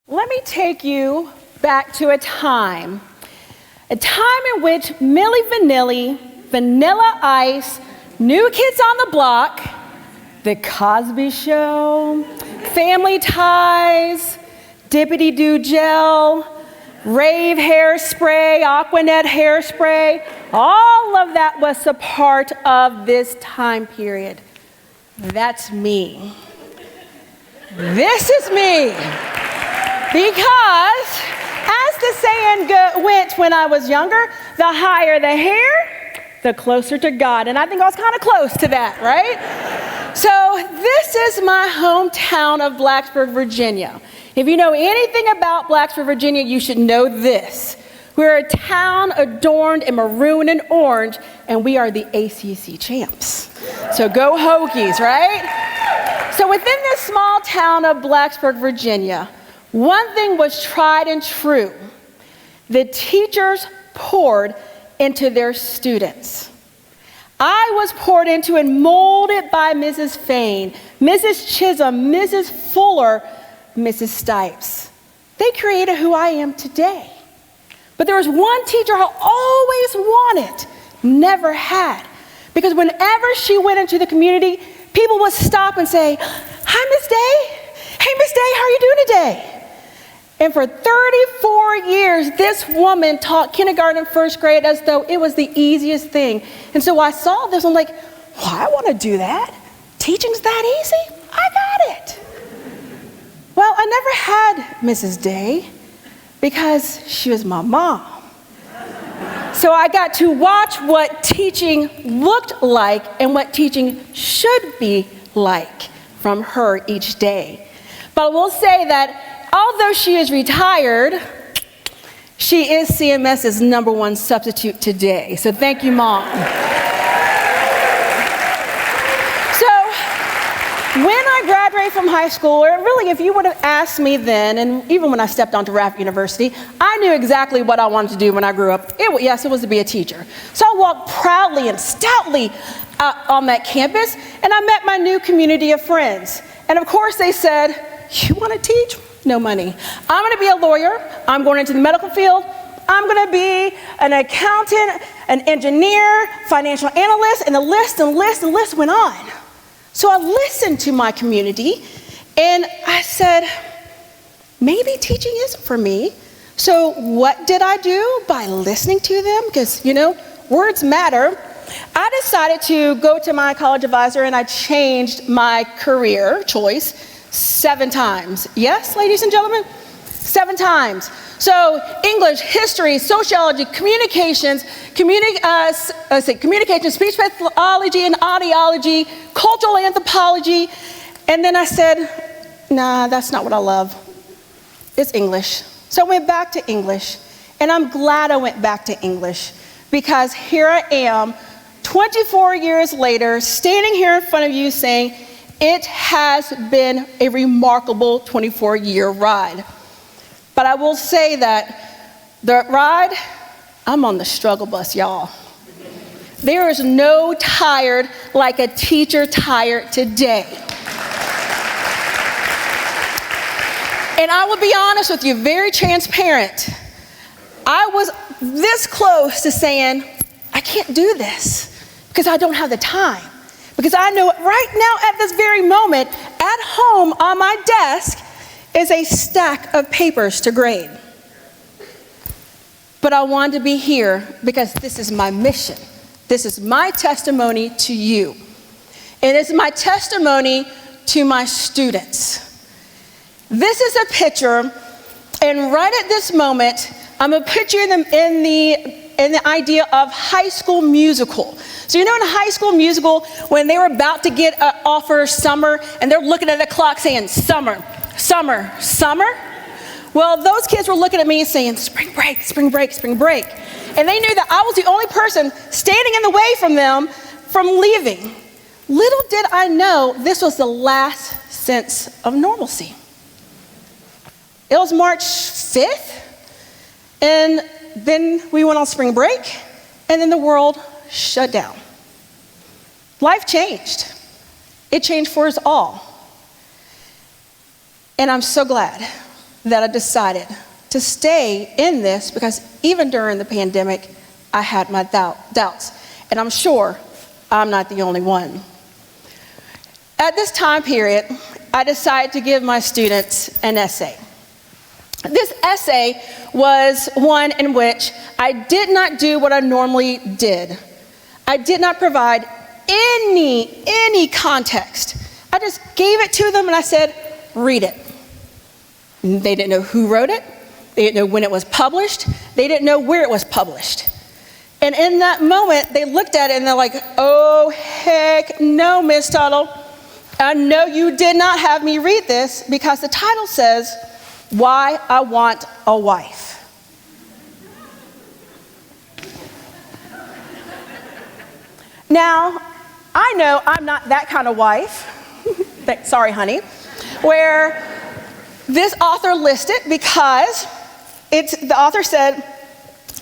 Let me take you back to a time in which Milli Vanilli, Vanilla Ice, New Kids on the Block, The Cosby Show, Family Ties, Dippity Doo Gel, Rave Hairspray, Aquanet Hairspray, all of that was a part of this time period. That's me. This is me. Because, as the saying went when I was younger, the higher the hair, the closer to God. And I think I was kind of close to that, right? So this is my hometown of Blacksburg, Virginia. If you know anything about Blacksburg, Virginia, you should know this. We're a town adorned in maroon and orange, and we are the ACC champs. So go Hokies, right? So within this small town of Blacksburg, Virginia, one thing was tried and true. The teachers poured into their students. I was poured into and molded by Mrs. Fain, Mrs. Chisholm, Mrs. Fuller, Mrs. Stipes. They created who I am today. But there was one teacher I always wanted, never had. Because whenever she went into the community, people would stop and say, "Hi, Miss Day. Hey, Miss Day, how are you doing today?" And for 34 years, this woman taught kindergarten and first grade as though it was the easiest thing. And so I saw this, I'm like, well, I want to do that. Teaching's that easy? I got it. Well, I never had Mrs. Day because she was my mom. So I got to watch what teaching looked like and what teaching should be like from her each day. But I will say that although she is retired, she is CMS's #1 substitute today. So thank you, Mom. So when I graduated from high school, or really if you would have asked me then, and even when I stepped onto Rafford University, I knew exactly what I wanted to do when I grew up. It was to be a teacher. So I walked proudly and stoutly on that campus, and I met my new community of friends. And of course they said, "You want to teach? No money. I'm going to be a lawyer. I'm going into the medical field. I'm going to be an accountant, an engineer, financial analyst," and the list went on. So I listened to my community and I said, maybe teaching isn't for me. So what did I do by listening to them? Because, words matter. I decided to go to my college advisor and I changed my career choice 7 times. Yes, ladies and gentlemen? 7 times. So English, history, sociology, communications, speech pathology and audiology, cultural anthropology. And then I said, nah, that's not what I love. It's English. So I went back to English. And I'm glad I went back to English because here I am, 24 years later, standing here in front of you saying, it has been a remarkable 24-year ride. But I will say that the ride, I'm on the struggle bus, y'all. There is no tired like a teacher tired today. And I will be honest with you, very transparent. I was this close to saying, I can't do this because I don't have the time. Because I know right now at this very moment, at home on my desk is a stack of papers to grade. But I wanted to be here because this is my mission. This is my testimony to you. And it's my testimony to my students. This is a picture, and right at this moment, I'm going to put you in the idea of High School Musical. So in High School Musical, when they were about to get offer summer, and they're looking at the clock saying, summer, summer, summer. Well, those kids were looking at me saying, spring break, spring break, spring break. And they knew that I was the only person standing in the way from them from leaving. Little did I know this was the last sense of normalcy. It was March 5th, and then we went on spring break, and then the world shut down. Life changed. It changed for us all. And I'm so glad that I decided to stay in this because even during the pandemic, I had my doubts. And I'm sure I'm not the only one. At this time period, I decided to give my students an essay. This essay was one in which I did not do what I normally did. I did not provide any context. I just gave it to them and I said, read it. They didn't know who wrote it. They didn't know when it was published. They didn't know where it was published. And in that moment, they looked at it and they're like, oh, heck no, Miss Tuttle. I know you did not have me read this because the title says, Why I Want a Wife. Now, I know I'm not that kind of wife, sorry honey, where this author listed because the author said,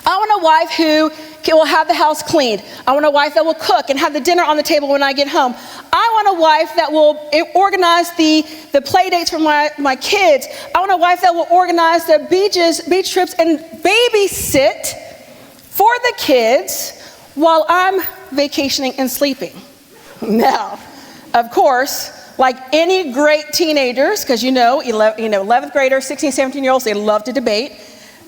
I want a wife who will have the house cleaned. I want a wife that will cook and have the dinner on the table when I get home. I want a wife that will organize the play dates for my kids. I want a wife that will organize the beach trips and babysit for the kids while I'm vacationing and sleeping. Now, of course, like any great teenagers, because 11th graders, 16, 17-year-olds, they love to debate.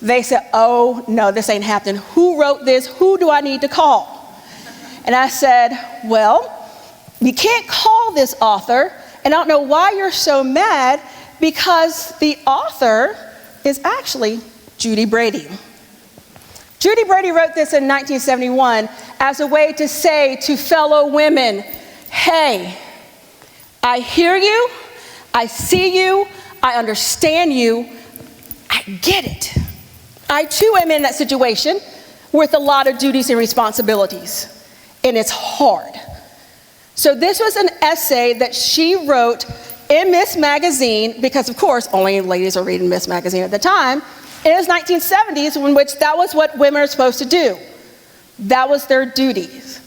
They said, oh, no, this ain't happening. Who wrote this? Who do I need to call? And I said, well, you can't call this author, and I don't know why you're so mad, because the author is actually Judy Brady. Judy Brady wrote this in 1971 as a way to say to fellow women, hey, I hear you, I see you, I understand you, I get it. I too am in that situation with a lot of duties and responsibilities, and it's hard. So this was an essay that she wrote in Miss Magazine, because of course only ladies are reading Miss Magazine at the time. It was 1970s in which that was what women are supposed to do. That was their duties.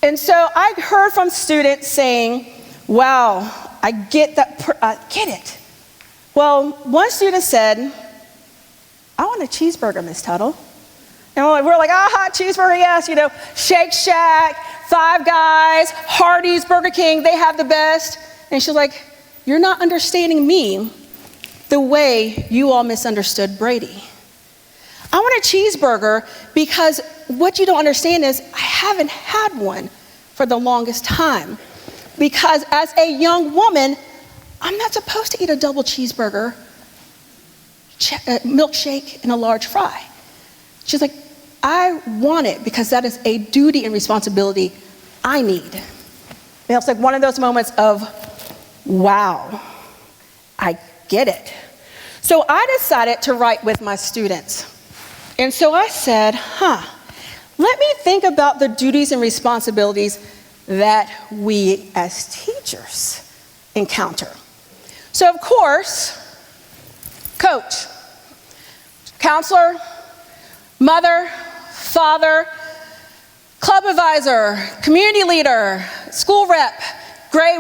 And so I heard from students saying, wow, I get that, I get it. Well, one student said, I want a cheeseburger, Miss Tuttle. And we're like, aha, cheeseburger, yes, Shake Shack, Five Guys, Hardee's, Burger King, they have the best. And she's like, you're not understanding me the way you all misunderstood Brady. I want a cheeseburger because what you don't understand is I haven't had one for the longest time. Because as a young woman, I'm not supposed to eat a double cheeseburger, milkshake, and a large fry. She's like, I want it because that is a duty and responsibility I need. And it's like one of those moments of, wow, I get it. So I decided to write with my students. And so I said, let me think about the duties and responsibilities that we as teachers encounter. So of course, coach, counselor, mother, father, club advisor, community leader, school rep,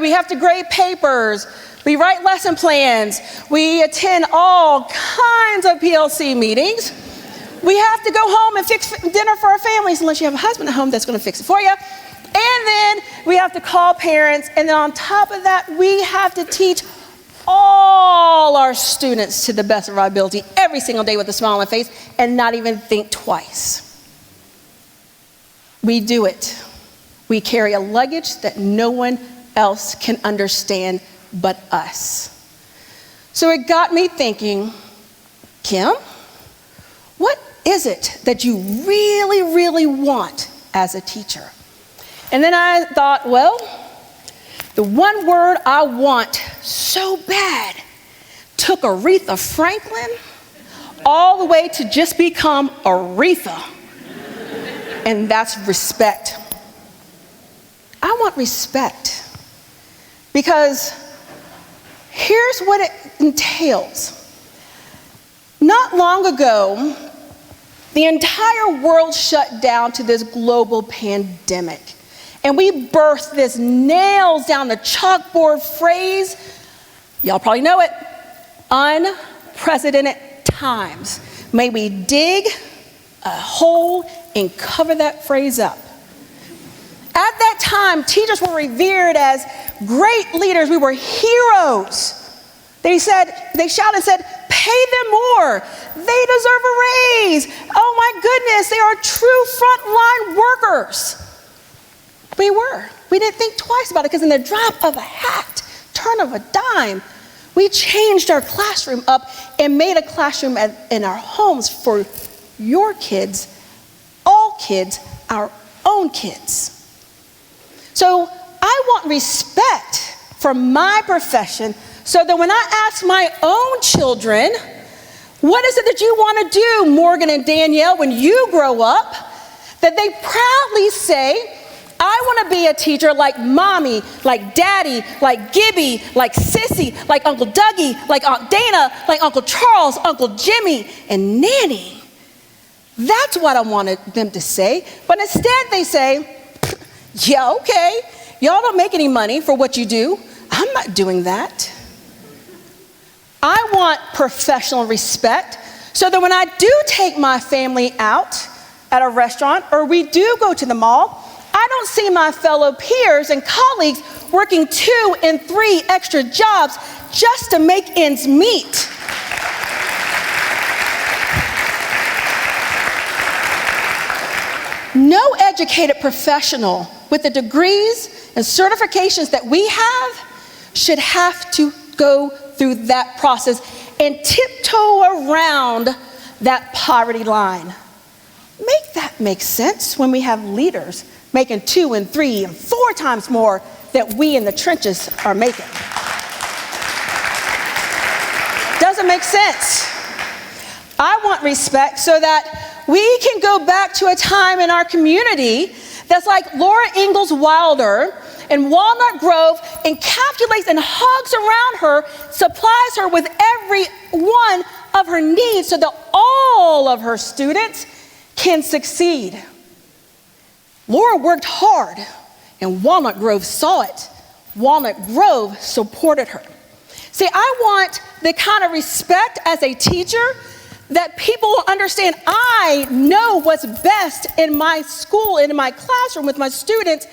we have to grade papers, we write lesson plans, we attend all kinds of PLC meetings. We have to go home and fix dinner for our families unless you have a husband at home that's going to fix it for you. And then we have to call parents, and then on top of that, we have to teach all our students to the best of our ability every single day with a smile on our face and not even think twice. We do it. We carry a luggage that no one else can understand but us. So it got me thinking, Kim, what is it that you really, really want as a teacher? And then I thought, well, the one word I want so bad took Aretha Franklin all the way to just become Aretha. And that's respect. I want respect because here's what it entails. Not long ago, the entire world shut down to this global pandemic. And we birthed this nails down the chalkboard phrase, y'all probably know it, unprecedented times. May we dig a hole and cover that phrase up. At that time, teachers were revered as great leaders. We were heroes. They shouted and said, pay them more. They deserve a raise. Oh my goodness, they are true frontline workers. We were. We didn't think twice about it because in the drop of a hat, turn of a dime, we changed our classroom up and made a classroom in our homes for your kids, all kids, our own kids. So I want respect for my profession so that when I ask my own children, what is it that you want to do, Morgan and Danielle, when you grow up, that they proudly say, I want to be a teacher like Mommy, like Daddy, like Gibby, like Sissy, like Uncle Dougie, like Aunt Dana, like Uncle Charles, Uncle Jimmy, and Nanny. That's what I wanted them to say. But instead they say, yeah, okay, y'all don't make any money for what you do. I'm not doing that. I want professional respect so that when I do take my family out at a restaurant or we do go to the mall, I don't see my fellow peers and colleagues working 2 and 3 extra jobs just to make ends meet. No educated professional with the degrees and certifications that we have should have to go through that process and tiptoe around that poverty line. Make that make sense when we have leaders making 2 and 3 and 4 times more that we in the trenches are making. Doesn't make sense. I want respect so that we can go back to a time in our community that's like Laura Ingalls Wilder in Walnut Grove encapsulates and hugs around her, supplies her with every one of her needs so that all of her students can succeed. Laura worked hard, and Walnut Grove saw it. Walnut Grove supported her. See, I want the kind of respect as a teacher that people will understand I know what's best in my school and in my classroom with my students,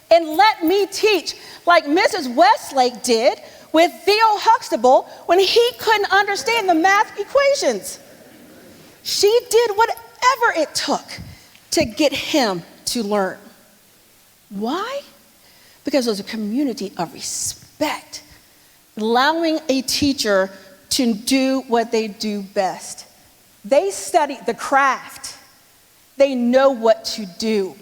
and let me teach like Mrs. Westlake did with Theo Huxtable when he couldn't understand the math equations. She did whatever it took to get him to learn. Why? Because there's a community of respect, allowing a teacher to do what they do best. They study the craft. They know what to do.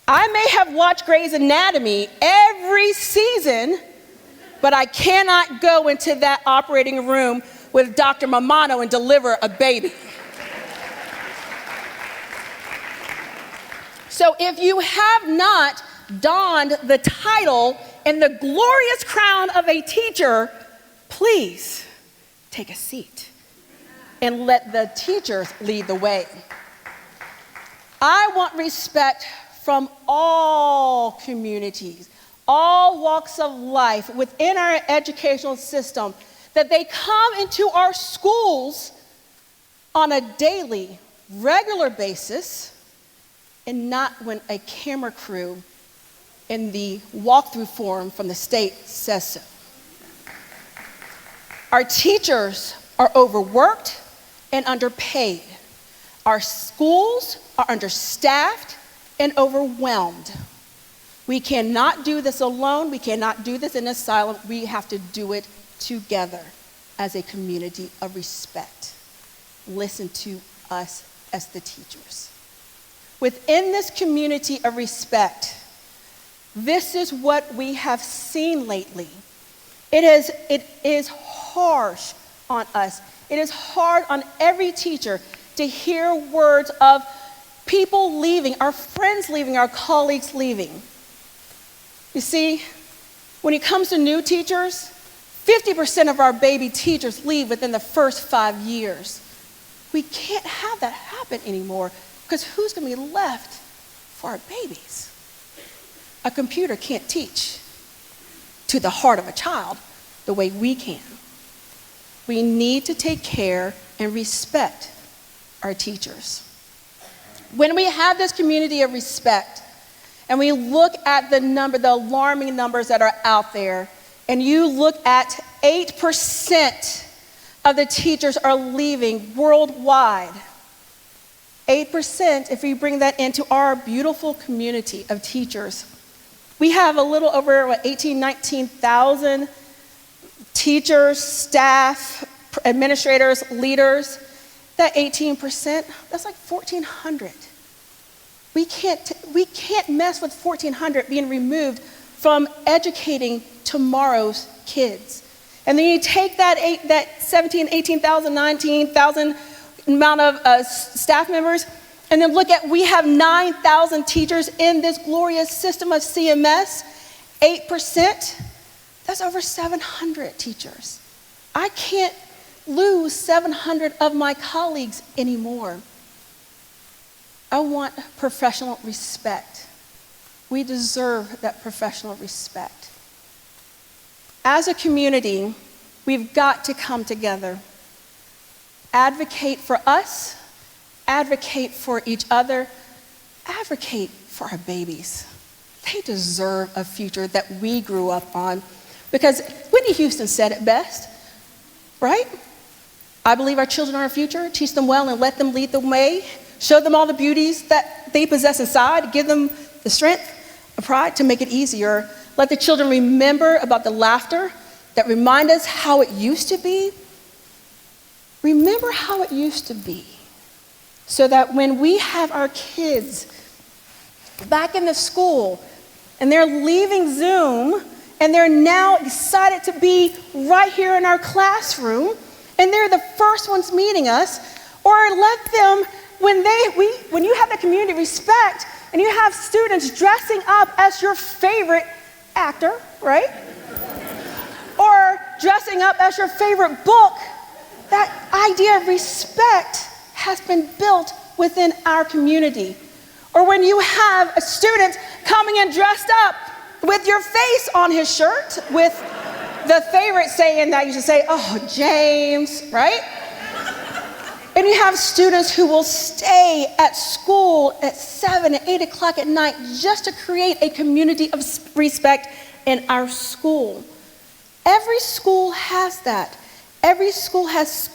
I may have watched Grey's Anatomy every season, but I cannot go into that operating room with Dr. Mamano and deliver a baby. So if you have not donned the title and the glorious crown of a teacher, please take a seat and let the teachers lead the way. I want respect from all communities, all walks of life within our educational system, that they come into our schools on a daily, regular basis, and not when a camera crew in the walkthrough form from the state says so. Our teachers are overworked and underpaid. Our schools are understaffed and overwhelmed. We cannot do this alone. We cannot do this in a silo. We have to do it together as a community of respect. Listen to us as the teachers. Within this community of respect, this is what we have seen lately. It is harsh on us. It is hard on every teacher to hear words of people leaving, our friends leaving, our colleagues leaving. You see, when it comes to new teachers, 50% of our baby teachers leave within the first 5 years. We can't have that happen anymore because who's going to be left for our babies? A computer can't teach to the heart of a child the way we can. we need to take care and respect our teachers. When we have this community of respect, and we look at the alarming numbers that are out there, and you look at 8% of the teachers are leaving worldwide. 8%, if we bring that into our beautiful community of teachers, we have a little over 19,000 teachers, staff, administrators, leaders. That 18%, that's like 1,400. We can't mess with 1,400 being removed from educating tomorrow's kids. And then you take that 17, 18,000, 19,000 amount of staff members, and then look at, we have 9,000 teachers in this glorious system of CMS. 8%, that's over 700 teachers. I can't lose 700 of my colleagues anymore. I want professional respect. We deserve that professional respect. As a community, we've got to come together. Advocate for us, advocate for each other, advocate for our babies. They deserve a future that we grew up on. Because Whitney Houston said it best, right? I believe our children are our future. Teach them well and let them lead the way. Show them all the beauties that they possess inside. Give them the strength and pride to make it easier. Let the children remember about the laughter that remind us how it used to be. Remember how it used to be, so that when we have our kids back in the school and they're leaving Zoom and they're now excited to be right here in our classroom and they're the first ones meeting us, or let them, when you have that community respect and you have students dressing up as your favorite actor, right? Or dressing up as your favorite book, that idea of respect has been built within our community. Or when you have a student coming in dressed up with your face on his shirt, with the favorite saying that you should say, "Oh, James," right? And you have students who will stay at school at 7 and 8 o'clock at night just to create a community of respect in our school. Every school has that. Every school has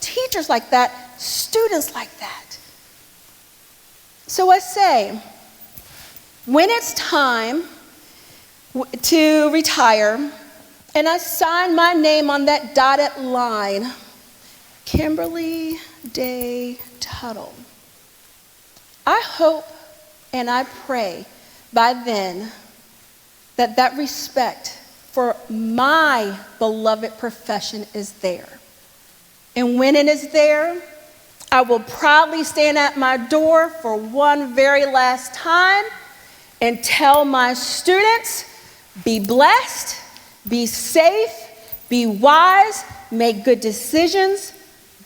teachers like that, students like that. So I say, when it's time to retire, and I sign my name on that dotted line, Kimberly Day Tuttle. I hope and I pray by then that respect for my beloved profession is there. And when it is there, I will proudly stand at my door for one very last time and tell my students, be blessed, be safe, be wise, make good decisions,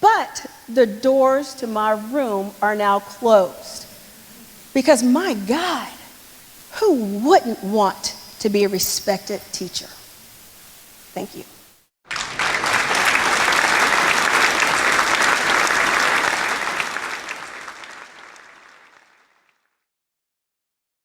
but the doors to my room are now closed. Because my God, who wouldn't want to be a respected teacher? Thank you.